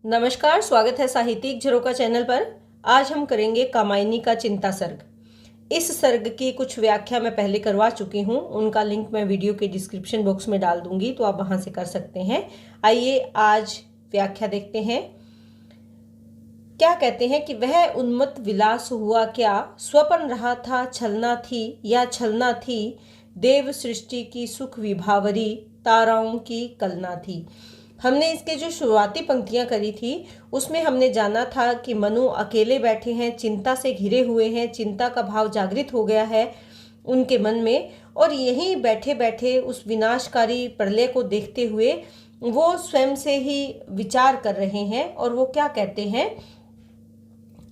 नमस्कार, स्वागत है साहित्यिक झरोका चैनल पर। आज हम करेंगे कामायनी का चिंता सर्ग। इस सर्ग की कुछ व्याख्या मैं पहले करवा चुकी हूँ, उनका लिंक मैं वीडियो के डिस्क्रिप्शन बॉक्स में डाल दूंगी, तो आप वहां से कर सकते हैं। आइए आज व्याख्या देखते हैं। क्या कहते हैं कि वह उन्मत्त विलास हुआ क्या, स्वप्न रहा था छलना थी या छलना थी, देव सृष्टि की सुख विभावरी, ताराओं की कलना थी। हमने इसके जो शुरुआती पंक्तियां करी थी उसमें हमने जाना था कि मनु अकेले बैठे हैं, चिंता से घिरे हुए हैं, चिंता का भाव जागृत हो गया है उनके मन में, और यहीं बैठे बैठे उस विनाशकारी प्रलय को देखते हुए वो स्वयं से ही विचार कर रहे हैं। और वो क्या कहते हैं,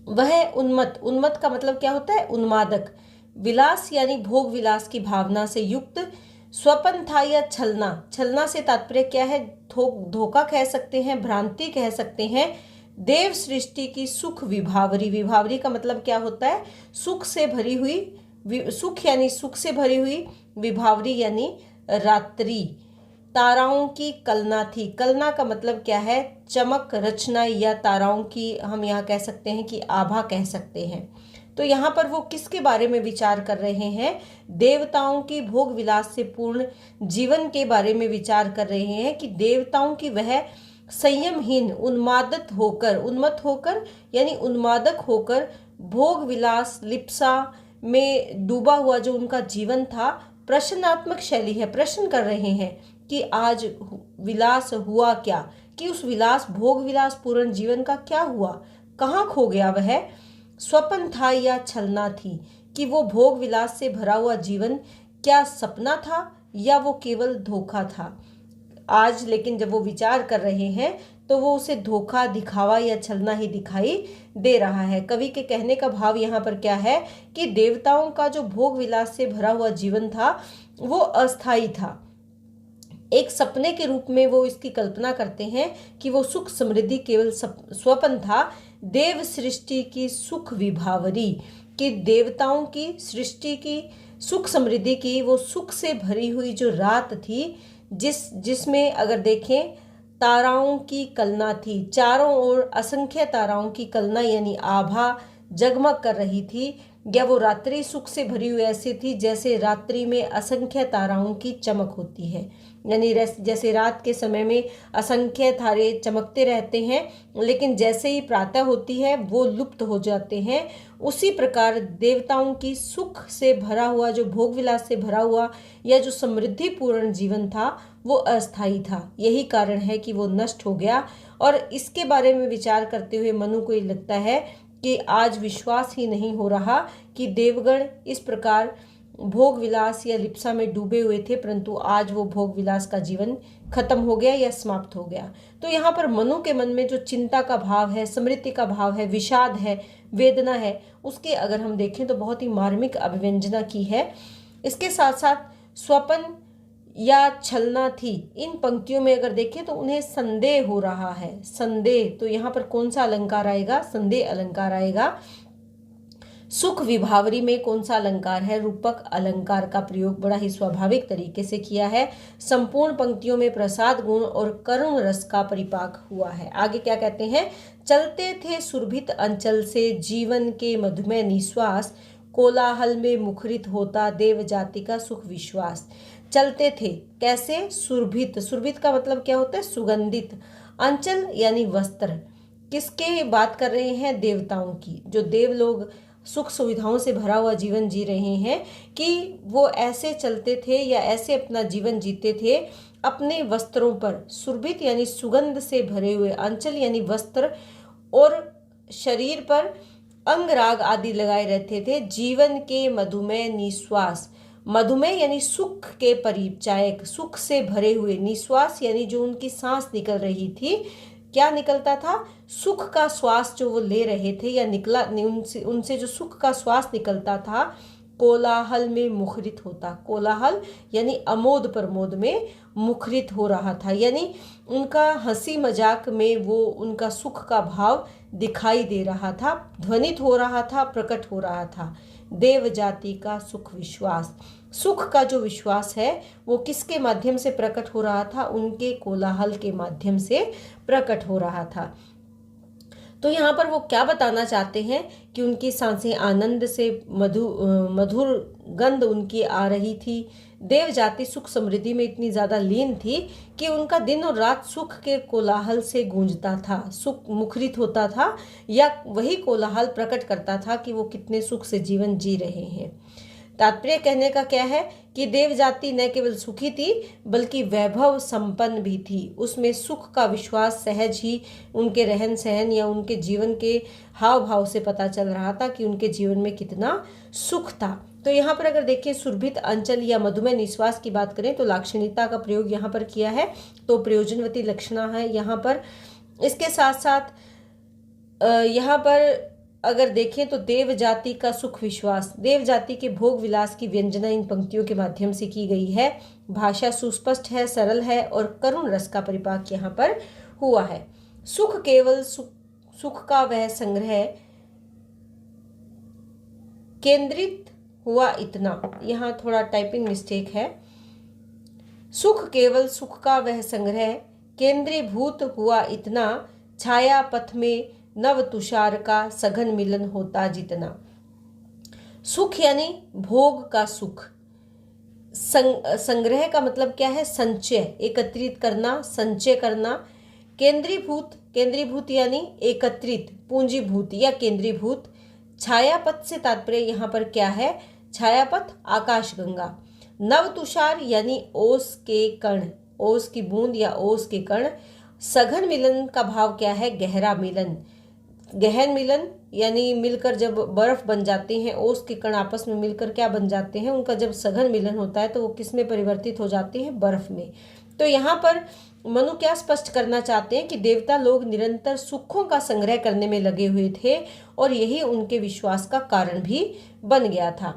वह उन्मत्त, उन्मत्त का मतलब क्या होता है, उन्मादक, विलास यानी भोग विलास की भावना से युक्त स्वप्न था या छलना। छलना से तात्पर्य क्या है, धोखा कह सकते हैं, भ्रांति कह सकते हैं। देव सृष्टि की सुख विभावरी, विभावरी का मतलब क्या होता है, सुख से भरी हुई, सुख यानी सुख से भरी हुई, विभावरी यानी रात्रि। ताराओं की कलना थी, कलना का मतलब क्या है, चमक, रचना, या ताराओं की हम यहाँ कह सकते हैं कि आभा कह सकते हैं। तो यहाँ पर वो किसके बारे में विचार कर रहे हैं, देवताओं की भोग विलास से पूर्ण जीवन के बारे में विचार कर रहे हैं कि देवताओं की वह संयमहीन, उन्मादित होकर, उन्मत्त होकर यानी उन्मादक होकर भोग विलास लिप्सा में डूबा हुआ जो उनका जीवन था, प्रश्नात्मक शैली है, प्रश्न कर रहे हैं कि आज विलास हुआ क्या, कि उस विलास भोग विलास पूर्ण जीवन का क्या हुआ, कहाँ खो गया वह, स्वप्न था या छलना थी, कि वो भोग विलास से भरा हुआ जीवन क्या सपना था या वो केवल धोखा था। आज लेकिन जब वो विचार कर रहे हैं तो वो उसे धोखा, दिखावा या छलना ही दिखाई दे रहा है। कवि के कहने का भाव यहाँ पर क्या है कि देवताओं का जो भोग विलास से भरा हुआ जीवन था वो अस्थायी था, एक सपने के रूप में वो इसकी कल्पना करते हैं कि वो सुख समृद्धि केवल स्वप्न था। देव सृष्टि की सुख विभावरी, कि देवताओं की सृष्टि की सुख समृद्धि की वो सुख से भरी हुई जो रात थी, जिसमें अगर देखें ताराओं की कलना थी, चारों ओर असंख्य ताराओं की कलना यानी आभा जगमग कर रही थी, या वो रात्रि सुख से भरी हुई ऐसी थी जैसे रात्रि में असंख्य ताराओं की चमक होती है, यानी जैसे रात के समय में असंख्य तारे चमकते रहते हैं लेकिन जैसे ही प्रातः होती है वो लुप्त हो जाते हैं। उसी प्रकार देवताओं की सुख से भरा हुआ, जो भोग विलास से भरा हुआ या जो समृद्धि पूर्ण जीवन था वो अस्थायी था। यही कारण है कि वो नष्ट हो गया। और इसके बारे में विचार करते हुए मनु को ये लगता है कि आज विश्वास ही नहीं हो रहा कि देवगण इस प्रकार भोग विलास या लिप्सा में डूबे हुए थे, परंतु आज वो भोग विलास का जीवन खत्म हो गया या समाप्त हो गया। तो यहाँ पर मनु के मन में जो चिंता का भाव है, स्मृति का भाव है, विषाद है, वेदना है, उसके अगर हम देखें तो बहुत ही मार्मिक अभिव्यंजना की है। इसके साथ साथ स्वप्न या छलना थी, इन पंक्तियों में अगर देखें तो उन्हें संदेह हो रहा है। संदेह, तो यहाँ पर कौन सा अलंकार आएगा, संदेह अलंकार आएगा। सुख विभावरी में कौन सा अलंकार है, रूपक अलंकार का प्रयोग बड़ा ही स्वाभाविक तरीके से किया है। संपूर्ण पंक्तियों में प्रसाद गुण और करुण रस का परिपाक हुआ है। आगे क्या कहते हैं, चलते थे सुरभित अंचल से जीवन के मधुमेह निश्वास, कोलाहल में मुखरित होता देव जाति का सुख विश्वास। चलते थे कैसे, सुरभित, सुरभित का मतलब क्या होता है, सुगंधित, अंचल यानी वस्त्र, किसके बात कर रहे हैं, देवताओं की। जो देव लोग सुख सुविधाओं से भरा हुआ जीवन जी रहे हैं, कि वो ऐसे चलते थे या ऐसे अपना जीवन जीते थे, अपने वस्त्रों पर सुरभित यानी सुगंध से भरे हुए, अंचल यानी वस्त्र, और शरीर पर अंगराग आदि लगाए रहते थे। जीवन के मधुमेह निश्वास, मधुमेह यानी सुख के परिचायक, सुख से भरे हुए, निश्वास यानी जो उनकी सांस निकल रही थी, क्या निकलता था, सुख का श्वास जो वो ले रहे थे या निकला उनसे जो सुख का श्वास निकलता था, कोलाहल में मुखरित होता, कोलाहल यानी अमोद प्रमोद में मुखरित हो रहा था, यानी उनका हंसी मजाक में वो उनका सुख का भाव दिखाई दे रहा था, ध्वनित हो रहा था, प्रकट हो रहा था। देव जाति का सुख विश्वास, सुख का जो विश्वास है वो किसके माध्यम से प्रकट हो रहा था, उनके कोलाहल के माध्यम से प्रकट हो रहा था। तो यहाँ पर वो क्या बताना चाहते हैं कि उनकी सांसें आनंद से मधुर गंध उनकी आ रही थी। देव जाति सुख समृद्धि में इतनी ज्यादा लीन थी कि उनका दिन और रात सुख के कोलाहल से गूंजता था, सुख मुखरित होता था, या वही कोलाहल प्रकट करता था कि वो कितने सुख से जीवन जी रहे हैं। तात्पर्य कहने का क्या है कि देव जाति न केवल सुखी थी बल्कि वैभव संपन्न भी थी। उसमें सुख का विश्वास सहज ही उनके रहन सहन या उनके जीवन के हाव भाव से पता चल रहा था कि उनके जीवन में कितना सुख था। तो यहाँ पर अगर देखिए सुरभित अंचल या मधुमेह निश्वास की बात करें तो लाक्षणिकता का प्रयोग यहाँ पर किया है, तो प्रयोजनवती लक्षणा है यहाँ पर। इसके साथ साथ यहाँ पर अगर देखें तो देव जाति का सुख विश्वास, देव जाति के भोग विलास की व्यंजना इन पंक्तियों के माध्यम से की गई है। भाषा सुस्पष्ट है, सरल है और करुण रस का परिपाक यहाँ पर हुआ है। सुख केवल सुख का वह संग्रह केंद्रित हुआ इतना, यहाँ थोड़ा टाइपिंग मिस्टेक है। सुख केवल सुख का वह संग्रह केंद्रीभूत हुआ इतना, छाया पथ में नव तुषार का सघन मिलन होता जितना। सुख यानी भोग का सुख, संग्रह का मतलब क्या है? संचय, एकत्रित करना, संचय करना। केंद्रीभूत, केंद्रीभूत यानी एकत्रित, पूंजीभूत या केंद्रीभूत। छायापथ से तात्पर्य यहाँ पर क्या है? छायापथ आकाशगंगा। नव तुषार यानी ओस के कण, ओस की बूंद या ओस के कण। सघन मिलन का भाव क्या है? गहरा मिलन, गहन मिलन यानी मिलकर जब बर्फ बन जाती हैं, ओस के कण आपस में मिलकर क्या बन जाते हैं? उनका जब सघन मिलन होता है तो वो किस में परिवर्तित हो जाते हैं? बर्फ में। तो यहाँ पर मनु क्या स्पष्ट करना चाहते हैं कि देवता लोग निरंतर सुखों का संग्रह करने में लगे हुए थे और यही उनके विश्वास का कारण भी बन गया था।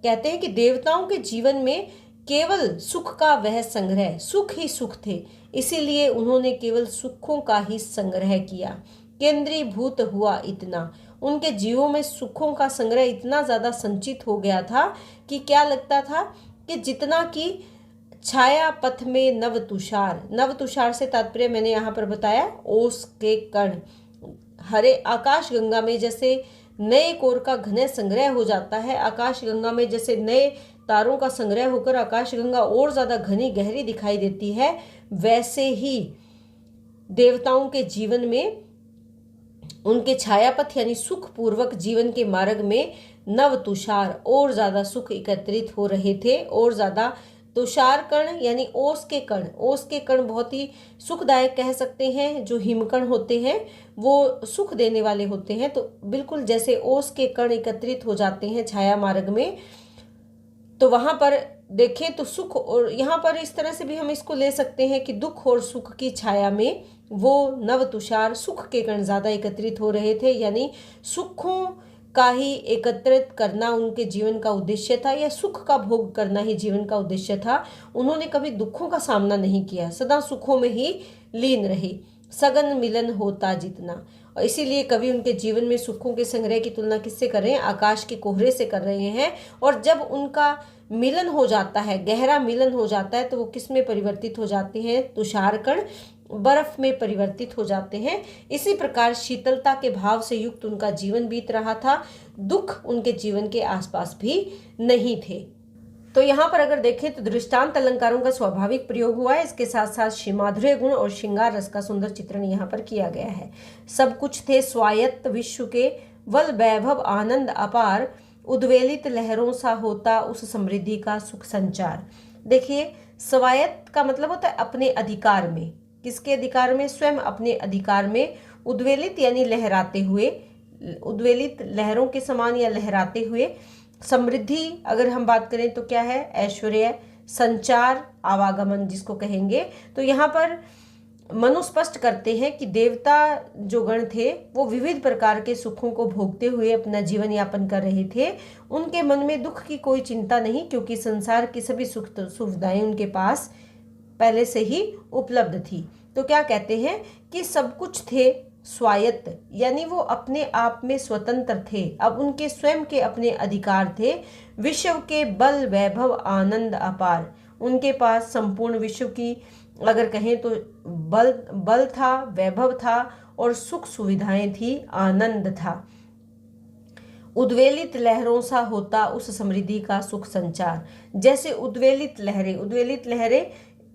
कहते हैं कि देवताओं के जीवन में केवल सुख का वह संग्रह, सुख ही सुख थे, इसीलिए उन्होंने केवल सुखों का ही संग्रह किया। केंद्रीभूत हुआ इतना, उनके जीवों में सुखों का संग्रह इतना ज्यादा संचित हो गया था कि क्या लगता था कि जितना कि छाया पथ में नव तुषार, नव तुषार से तात्पर्य मैंने यहाँ पर बताया ओस के कण। हरे आकाश गंगा में जैसे नए कोर का घने संग्रह हो जाता है, आकाश गंगा में जैसे नए तारों का संग्रह होकर आकाश गंगा और ज्यादा घनी गहरी दिखाई देती है, वैसे ही देवताओं के जीवन में उनके छायापथ यानी सुख पूर्वक जीवन के मार्ग में नव तुषार और ज्यादा सुख एकत्रित हो रहे थे, और ज्यादा तुषार कण यानी ओस के कण, ओस के कण बहुत ही सुखदायक कह सकते हैं। जो हिमकण होते हैं वो सुख देने वाले होते हैं, तो बिल्कुल जैसे ओस के कण एकत्रित हो जाते हैं छाया मार्ग में, तो वहां पर देखें तो सुख, और यहाँ पर इस तरह से भी हम इसको ले सकते हैं कि दुख और सुख की छाया में वो नव तुषार सुख के कण ज्यादा एकत्रित हो रहे थे, यानी सुखों का ही एकत्रित करना उनके जीवन का उद्देश्य था, या सुख का भोग करना ही जीवन का उद्देश्य था। उन्होंने कभी दुखों का सामना नहीं किया, सदा सुखों में ही लीन रहे। सघन मिलन होता जितना, और इसीलिए कभी उनके जीवन में सुखों के संग्रह की तुलना किससे कर रहे हैं? आकाश के कोहरे से कर रहे हैं। और जब उनका मिलन हो जाता है, गहरा मिलन हो जाता है, तो वो किस में परिवर्तित हो जाते हैं? तुषार कण बर्फ में परिवर्तित हो जाते हैं। इसी प्रकार शीतलता के भाव से युक्त उनका जीवन बीत रहा था, दुख उनके जीवन के आसपास भी नहीं थे। तो यहाँ पर अगर देखें तो दृष्टांत अलंकारों का स्वाभाविक प्रयोग हुआ है, इसके साथ साथ माधुर्य गुण और श्रृंगार रस का सुंदर चित्रण यहाँ पर किया गया है। सब कुछ थे स्वायत्त विश्व के, वल वैभव आनंद अपार, उद्वेलित लहरों सा होता उस समृद्धि का सुख संचार। देखिए स्वायत्त का मतलब होता है अपने अधिकार में, किसके अधिकार में? स्वयं अपने अधिकार में। उद्वेलित यानी लहराते हुए, उद्वेलित लहरों के समान या लहराते हुए। समृद्धि अगर हम बात करें तो क्या है? ऐश्वर्य, संचार, आवागमन जिसको कहेंगे। तो यहाँ पर मनु स्पष्ट करते हैं कि देवता जो गण थे वो विविध प्रकार के सुखों को भोगते हुए अपना जीवन यापन कर रहे थे। उनके मन में दुख की कोई चिंता नहीं, क्योंकि संसार की सभी सुख सुविधाएं उनके पास पहले से ही उपलब्ध थी। तो क्या कहते हैं कि सब कुछ थे स्वायत्त, यानी वो अपने आप में स्वतंत्र थे, अब उनके स्वयं के अपने अधिकार थे। विश्व के बल वैभव आनंद अपार, उनके पास संपूर्ण विश्व की अगर कहें तो बल था, वैभव था और सुख सुविधाएं थी, आनंद था। उद्वेलित लहरों सा होता उस समृद्धि का सुख संचार। जैसे उद्वेलित लहरें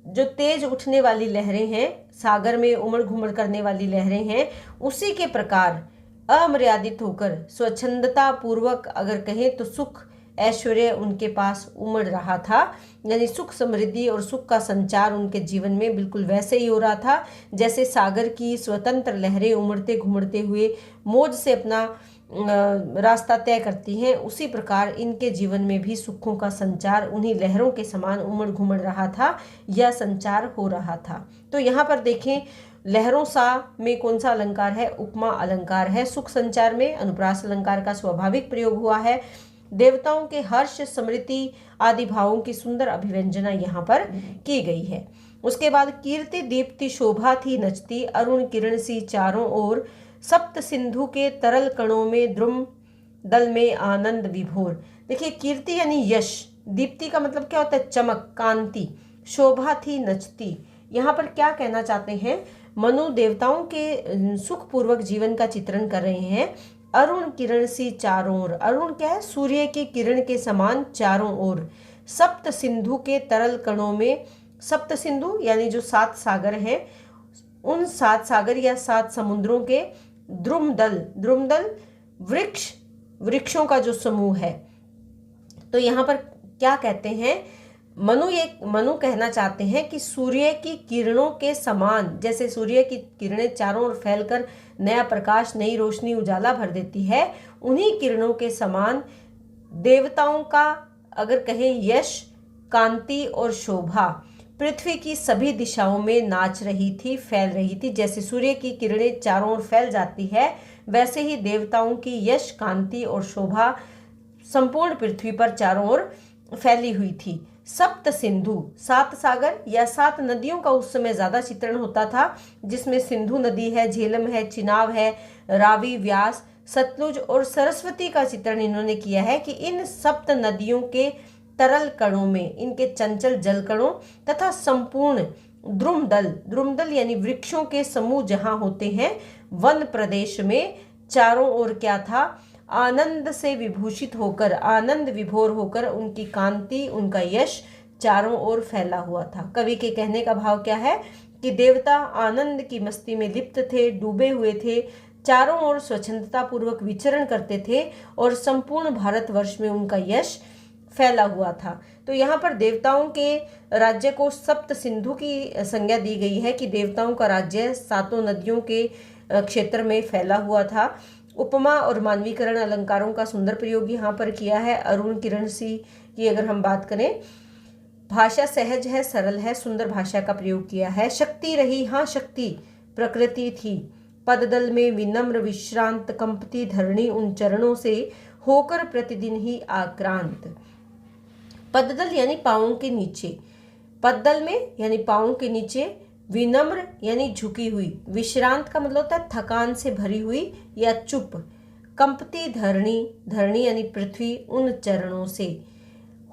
जो तेज उठने वाली लहरें हैं, सागर में उमड़ घुमड़ करने वाली लहरें हैं, उसी के प्रकार अमर्यादित होकर स्वच्छंदता पूर्वक अगर कहें तो सुख ऐश्वर्य उनके पास उमड़ रहा था। यानी सुख समृद्धि और सुख का संचार उनके जीवन में बिल्कुल वैसे ही हो रहा था जैसे सागर की स्वतंत्र लहरें उमड़ते घुमड़ते हुए मौज से अपना रास्ता तय करती हैं, उसी प्रकार इनके जीवन में भी सुखों का संचार उन्हीं लहरों के समान उमड़ घुमड़ रहा था या संचार हो रहा था। तो यहाँ पर देखें, लहरों सा में कौन सा अलंकार है? उपमा अलंकार है। सुख संचार में अनुप्रास अलंकार का स्वाभाविक प्रयोग हुआ है। देवताओं के हर्ष समृद्धि आदि भावों की सुंदर अभिव्यंजना यहाँ पर की गई है। उसके बाद कीर्ति दीप्ति शोभा थी नचती, अरुण किरण सी चारों ओर, सप्त सिंधु के तरल कणों में द्रुम दल में आनंद विभोर। देखिए, कीर्ति यानी यश, दीप्ति का मतलब क्या होता है? चमक, कांति। शोभा थी नचती, यहाँ पर क्या कहना चाहते हैं? मनु देवताओं के सुखपूर्वक जीवन का चित्रण कर रहे हैं। अरुण किरण सी चारों ओर, अरुण क्या है? सूर्य की किरण के समान चारों ओर। सप्त सिंधु के तरल कणों में, सप्त सिंधु यानी जो 7 सागर हैं, उन 7 सागर या 7 समुद्रों के द्रुमदल वृक्षों का जो समूह है। तो यहाँ पर क्या कहते हैं? मनु कहना चाहते हैं कि सूर्य की किरणों के समान, जैसे सूर्य की किरणें चारों ओर फैलकर नया प्रकाश, नई रोशनी, उजाला भर देती है, उन्हीं किरणों के समान देवताओं का अगर कहें यश, कांति और शोभा पृथ्वी की सभी दिशाओं में नाच रही थी, फैल रही थी। जैसे सूर्य की किरणें चारों ओर फैल जाती है, वैसे ही देवताओं की यश, कांति और शोभा संपूर्ण पृथ्वी पर चारों ओर फैली हुई थी। सप्त सिंधु, 7 सागर या 7 नदियों का उस समय ज्यादा चित्रण होता था, जिसमें सिंधु नदी है, झेलम है, चिनाब है, रावी, व्यास, सतलुज और सरस्वती का चित्रण इन्होंने किया है कि इन सप्त नदियों के तरल कणों में, इनके चंचल जल कणों तथा संपूर्ण द्रुमदल यानी वृक्षों के समूह जहां होते हैं, वन प्रदेश में चारों ओर क्या था? आनंद से विभूषित होकर, आनंद विभोर होकर उनकी कांति, उनका यश चारों ओर फैला हुआ था। कवि के कहने का भाव क्या है कि देवता आनंद की मस्ती में लिप्त थे, डूबे हुए थे, चारों ओर स्वच्छंदता पूर्वक विचरण करते थे और संपूर्ण भारतवर्ष में उनका यश फैला हुआ था। तो यहाँ पर देवताओं के राज्य को सप्त सिंधु की संज्ञा दी गई है कि देवताओं का राज्य 7 नदियों के क्षेत्र में फैला हुआ था। उपमा और मानवीकरण अलंकारों का सुंदर प्रयोग यहाँ पर किया है। अरुण किरण सी की अगर हम बात करें, भाषा सहज है, सरल है, सुंदर भाषा का प्रयोग किया है। शक्ति रही, हाँ शक्ति प्रकृति थी, पददल में विनम्र विश्रांत, कंपती धरणी उन चरणों से होकर प्रतिदिन ही आक्रांत। पददल यानी पांवों के नीचे, पददल में यानी पांवों के नीचे, विनम्र यानी झुकी हुई, विश्रांत का मतलब होता है थकान से भरी हुई या चुप, कंपती धरणी यानी पृथ्वी उन चरणों से,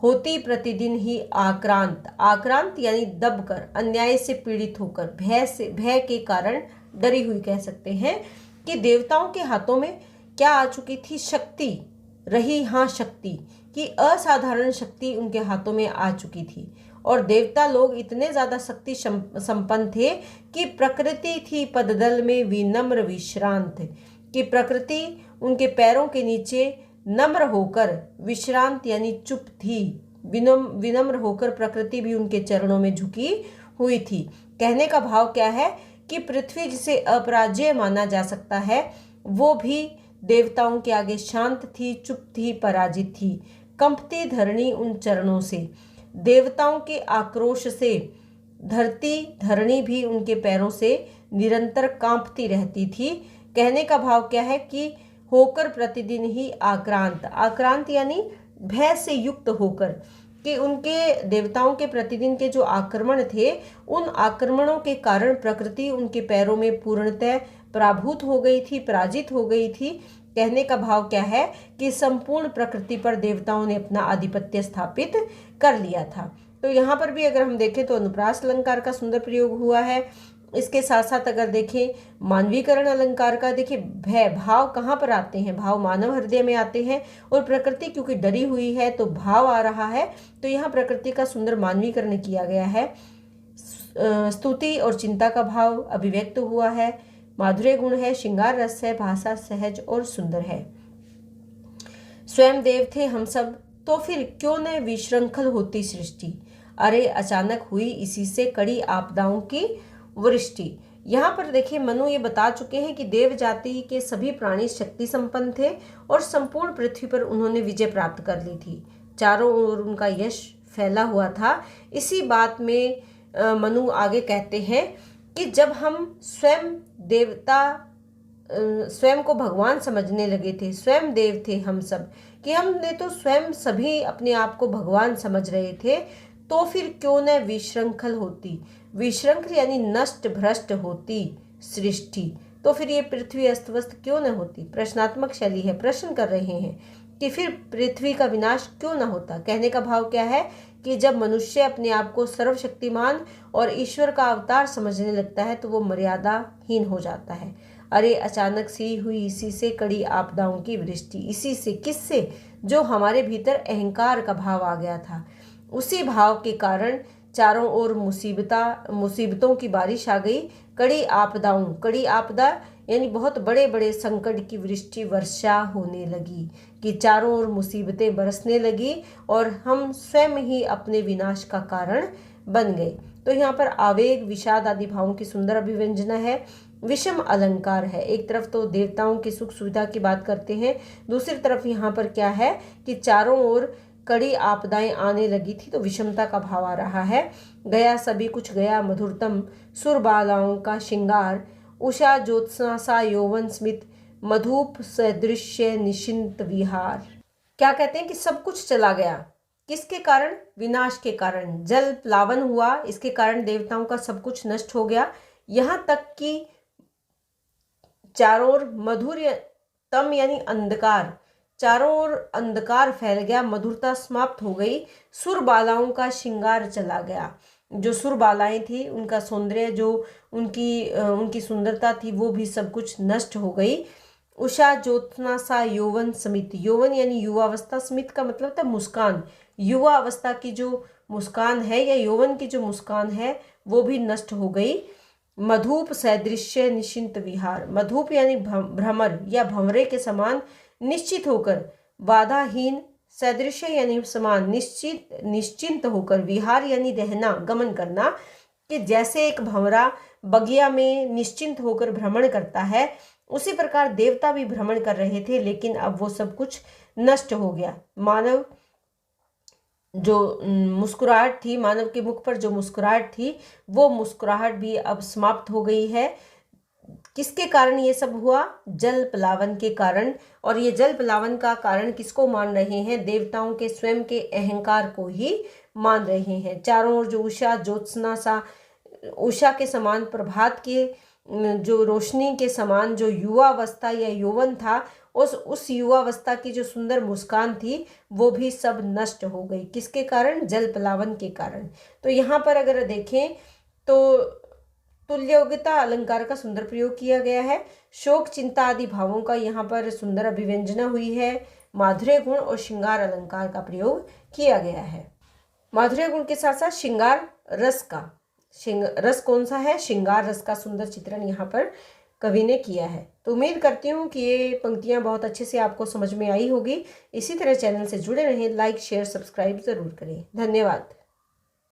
होती प्रतिदिन ही आक्रांत यानी दबकर, अन्याय से पीड़ित होकर, भय के कारण डरी हुई कह सकते हैं। कि देवताओं के हाथों में क्या आ चुकी थी? शक्ति रही, हाँ शक्ति की असाधारण शक्ति उनके हाथों में आ चुकी थी। और देवता लोग इतने ज्यादा शक्ति संपन्न थे कि प्रकृति थी पददल में विनम्र विश्रांत, कि प्रकृति उनके पैरों के नीचे नम्र होकर, विश्रांत यानी चुप थी, विनम्र होकर प्रकृति भी उनके चरणों में झुकी हुई थी। कहने का भाव क्या है कि पृथ्वी जिसे अपराजय माना जा सकता है, वो भी देवताओं के आगे शांत थी, चुप थी, पराजित थी। कंपती धरणी उन चरणों से, देवताओं के आक्रोश से धरणी भी उनके पैरों से निरंतर कांपती रहती थी। कहने का भाव क्या है कि होकर प्रतिदिन ही आक्रांत यानी भय से युक्त होकर, कि उनके देवताओं के प्रतिदिन के जो आक्रमण थे, उन आक्रमणों के कारण प्रकृति उनके पैरों में पूर्णतः पराभूत हो गई थी, पराजित हो गई थी। कहने का भाव क्या है कि संपूर्ण प्रकृति पर देवताओं ने अपना आधिपत्य स्थापित कर लिया था। तो यहाँ पर भी अगर हम देखें तो अनुप्रास अलंकार का सुंदर प्रयोग हुआ है। इसके साथ साथ अगर देखें मानवीकरण अलंकार का, देखिए भय भाव कहाँ पर आते हैं, भाव मानव हृदय में आते हैं। और प्रकृति क्योंकि डरी हुई है तो भाव आ रहा है, तो यहाँ प्रकृति का सुंदर मानवीकरण किया गया है। स्तुति और चिंता का भाव अभिव्यक्त हुआ है। माधुर्य गुण है, श्रृंगार रस है, भाषा सहज और सुंदर है। स्वयं देव थे हम सब, तो फिर क्यों न विश्रृंखल होती सृष्टि। अरे अचानक हुई इसी से कड़ी आपदाओं की वृष्टि। यहाँ पर देखिए मनु ये बता चुके हैं कि देव जाति के सभी प्राणी शक्ति संपन्न थे और संपूर्ण पृथ्वी पर उन्होंने विजय प्राप्त कर ली थी। चारों ओर उनका यश फैला हुआ था। इसी बात में मनु आगे कहते हैं कि जब हम स्वयं को भगवान समझने लगे थे, स्वयं देव थे हम सब, कि हमने तो स्वयं सभी अपने आप को भगवान समझ रहे थे, तो फिर क्यों न विश्रृंखल होती, विश्रृंखल यानी नष्ट भ्रष्ट होती सृष्टि, तो फिर ये पृथ्वी अस्त व्यस्त क्यों न होती। प्रश्नात्मक शैली है, प्रश्न कर रहे हैं कि फिर पृथ्वी का विनाश क्यों न होता। कहने का भाव क्या है कि जब मनुष्य अपने आप को सर्वशक्तिमान और ईश्वर का अवतार समझने लगता है तो वो मर्यादाहीन हो जाता है। अरे अचानक सी हुई इसी से कड़ी आपदाओं की वृष्टि। इसी से, किससे? जो हमारे भीतर अहंकार का भाव आ गया था, उसी भाव के कारण चारों ओर मुसीबतों की बारिश आ गई। कड़ी आपदा यानी बहुत बड़े बड़े संकट की वृष्टि वर्षा होने लगी, कि चारों ओर मुसीबतें बरसने लगी और हम स्वयं ही अपने विनाश का कारण बन गए। तो यहाँ पर आवेग, विषाद आदि भावों की सुंदर अभिव्यंजना है। विषम अलंकार है, एक तरफ तो देवताओं की सुख सुविधा की बात करते हैं, दूसरी तरफ यहाँ पर क्या है कि चारों ओर कड़ी आपदाएं आने लगी थी, तो विषमता का भाव आ रहा है। गया सभी कुछ गया, मधुरतम सुरबालाओं का श्रृंगार, उषा ज्योत्सना सा यौवन स्मित, मधुप सदृश्य निशिंत विहार। क्या कहते हैं कि सब कुछ चला गया, किसके कारण? विनाश के कारण। जल प्लावन हुआ, इसके कारण देवताओं का सब कुछ नष्ट हो गया। यहाँ तक कि चारों ओर मधुरतम यानी अंधकार, चारों ओर अंधकार फैल गया, मधुरता समाप्त हो गई, सुरबालाओं का श्रृंगार चला गया। जो सुरबालाएं थी उनका सौंदर्य, जो उनकी सुंदरता थी, वो भी सब कुछ नष्ट हो गई। उषा ज्योत्सना सा यौवन समित, यौवन यानी युवावस्था, स्मित का मतलब था मुस्कान, युवा अवस्था की जो मुस्कान है या यौवन की जो मुस्कान है वो भी नष्ट हो गई। मधुप सदृश्य निश्चिंत विहार, मधुप यानी भ्रमर या भंवरे के समान निश्चित होकर, बाधाहीन, सदृश्य यानी समान, निश्चिंत होकर, विहार यानी रहना, गमन करना, कि जैसे एक भंवरा बगिया में निश्चिंत होकर भ्रमण करता है, उसी प्रकार देवता भी भ्रमण कर रहे थे, लेकिन अब वो सब कुछ नष्ट हो गया। मानव जो मुस्कुराहट थी, मानव के मुख पर जो मुस्कुराहट थी, वो मुस्कुराहट भी अब समाप्त हो गई है। किसके कारण ये सब हुआ? जल प्लावन के कारण। और ये जल प्लावन का कारण किसको मान रहे हैं? देवताओं के स्वयं के अहंकार को ही मान रहे हैं। चारों ओर जो उषा ज्योत्सना सा, उषा के समान, प्रभात के जो रोशनी के समान जो युवावस्था या यौवन था, उस युवावस्था की जो सुंदर मुस्कान थी वो भी सब नष्ट हो गई। किसके कारण? जल प्लावन के कारण। तो यहाँ पर अगर देखें तो तुल्योगिता अलंकार का सुंदर प्रयोग किया गया है। शोक, चिंता आदि भावों का यहाँ पर सुंदर अभिव्यंजना हुई है। माधुर्य गुण और श्रृंगार अलंकार का प्रयोग किया गया है। माधुर्य गुण के साथ साथ श्रृंगार रस का, रस कौन सा है? श्रृंगार रस का सुंदर चित्रण यहाँ पर कवि ने किया है। तो उम्मीद करती हूँ कि ये पंक्तियाँ बहुत अच्छे से आपको समझ में आई होगी। इसी तरह चैनल से जुड़े रहें, लाइक शेयर सब्सक्राइब जरूर करें। धन्यवाद।